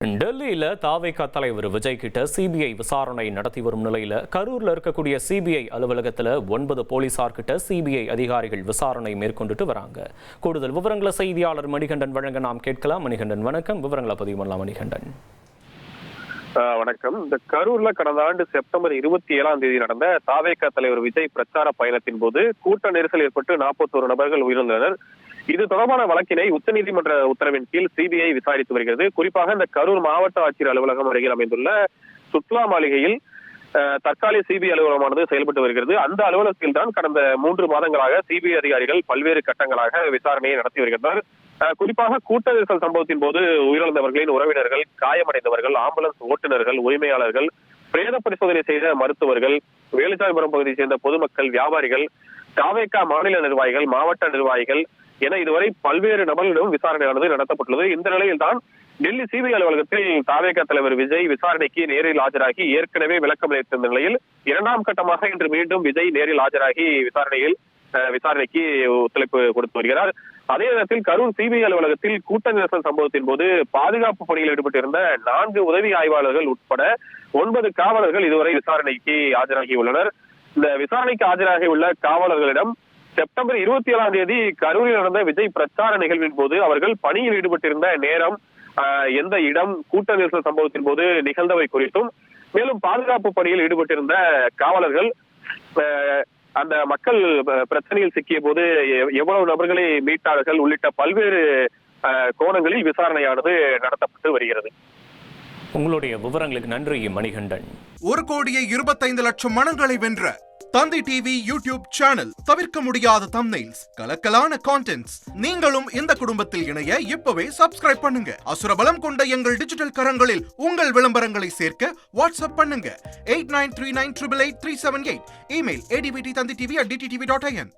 டெல்லியில தாவேகா தலைவர் விஜய் கிட்ட சிபிஐ விசாரணை நடத்தி வரும் நிலையில கரூர்ல இருக்கக்கூடிய சிபிஐ அலுவலகத்துல 9 போலீசார் கிட்ட சிபிஐ அதிகாரிகள் விசாரணை மேற்கொண்டுட்டு வராங்க. கூடுதல் விவரங்களை செய்தியாளர் மணிகண்டன் வழங்க நாம் கேட்கலாம். மணிகண்டன் வணக்கம். விவரங்களை பதிவு பண்ணலாம் மணிகண்டன். வணக்கம். இந்த கரூர்ல கடந்த ஆண்டு செப்டம்பர் 27ஆம் தேதி நடந்த தாவேகா தலைவர் விஜய் பிரச்சார பயணத்தின் போது கூட்ட நெரிசல் ஏற்பட்டு 41 நபர்கள் உயிரிழந்தனர். இது தொடர்பான வழக்கினை உச்சநீதிமன்ற உத்தரவின் கீழ் சிபிஐ விசாரித்து வருகிறது. குறிப்பாக இந்த கரூர் மாவட்ட ஆட்சியர் அலுவலகம் அருகில் அமைந்துள்ள சுற்றுலா மாளிகையில் தற்காலிக சிபிஐ அலுவலகமானது செயல்பட்டு வருகிறது. அந்த அலுவலகத்தில் தான் கடந்த 3 மாதங்களாக சிபிஐ அதிகாரிகள் பல்வேறு கட்டங்களாக விசாரணையை நடத்தி வருகின்றனர். குறிப்பாக கூட்ட நெரிசல் சம்பவத்தின் போது உயிரிழந்தவர்களின் உறவினர்கள், காயமடைந்தவர்கள், ஆம்புலன்ஸ் ஓட்டுநர்கள், உரிமையாளர்கள், பிரேத பரிசோதனை செய்த மருத்துவர்கள், வேலுச்சாமிபுரம் பகுதியை சேர்ந்த பொதுமக்கள், வியாபாரிகள், தாவேகா மாநில நிர்வாகிகள், மாவட்ட நிர்வாகிகள் என இதுவரை பல்வேறு நபர்களிடம் விசாரணையானது நடத்தப்பட்டுள்ளது. இந்த நிலையில் தான் டெல்லி சிபிஐ அலுவலகத்தில் தாவேகா தலைவர் விஜய் விசாரணைக்கு நேரில் ஆஜராகி ஏற்கனவே விளக்கம் அளித்திருந்த நிலையில் 2ஆம் கட்டமாக இன்று மீண்டும் விஜய் நேரில் ஆஜராகி விசாரணைக்கு ஒத்துழைப்பு கொடுத்து வருகிறார். அதே நேரத்தில் கரூர் சிபிஐ அலுவலகத்தில் கூட்ட நெரிசல் சம்பவத்தின் போது பாதுகாப்பு பணியில் ஈடுபட்டிருந்த 4 உதவி ஆய்வாளர்கள் உட்பட 9 காவலர்கள் இதுவரை விசாரணைக்கு ஆஜராகியுள்ளனர். இந்த விசாரணைக்கு ஆஜராகியுள்ள காவலர்களிடம் செப்டம்பர் 27ஆம் தேதி கரூரில் நடந்த விஜய் பிரச்சார நிகழ்வின் போது அவர்கள் பணியில் ஈடுபட்டிருந்த நேரம், எந்த இடம், கூட்ட நெரிசல் சம்பவத்தின் போது நிகழ்ந்தவை குறித்தும், மேலும் பாதுகாப்பு பணியில் ஈடுபட்டிருந்த காவலர்கள் அந்த மக்கள் பிரச்சனையில் சிக்கிய போது எவ்வளவு நபர்களை மீட்டார்கள் உள்ளிட்ட பல்வேறு கோணங்களில் விசாரணையானது நடத்தப்பட்டு வருகிறது. உங்களுடைய விவரங்களுக்கு நன்றி மணிகண்டன். 1,25,00,000 மனங்களை வென்ற தந்தி டிவி யூடியூப் சேனல். தவிர்க்க முடியாத தம்ப்நெயில்ஸ், கலக்கலான கான்டென்ட்ஸ். நீங்களும் இந்த குடும்பத்தில் இணைய இப்பவே சப்ஸ்கிரைப் பண்ணுங்க. அசுரபலம் கொண்ட எங்கள் டிஜிட்டல் கரங்களில் உங்கள் விளம்பரங்களை சேர்க்க வாட்ஸ்அப் பண்ணுங்க. 8939888378. Email advttanditv@dttv.in.